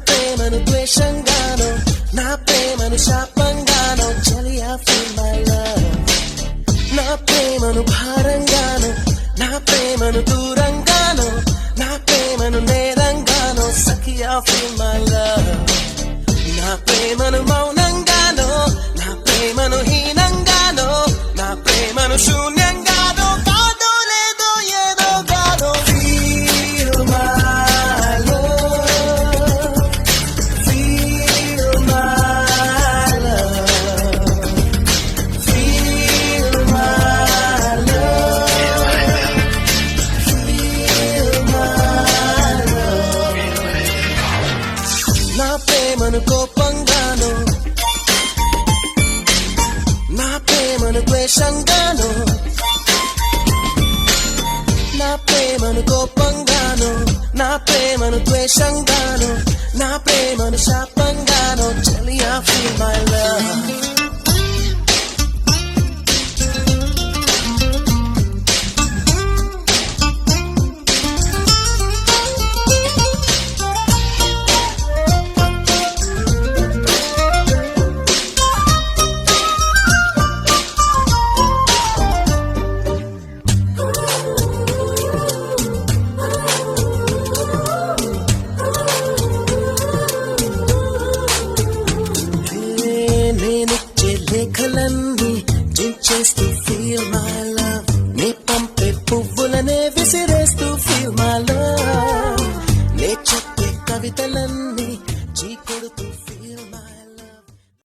ప్రేమను ద్వేషంగానో నా ప్రేమను శాపంగానో చలియా feel my love నా ప్రేమను భారంగానో నా ప్రేమను దూరంగానో నా ప్రేమను నేరంగానో సఖియా feel my love నా ప్రేమను మౌనంగానో నా ప్రేమను హీనంగానో నా ప్రేమను శూన్యంగానో కాదో లేదో ఏదో గానో feel my love feel my love feel my love feel my love నా ప్రేమను కోపంగానో నా ప్రేమను ద్వేషంగానో నా ప్రేమను కోపంగానో నా ప్రేమను ద్వేషంగానో నా ప్రేమను శాపంగానో చలియా feel my love నేనిచ్చే లేఖలన్నీ చించేస్తూ feel my love నే పంపే పువ్వులనే విసిరేస్తూ feel my love నే చెప్పే కవితలన్నీ చీకొడుతూ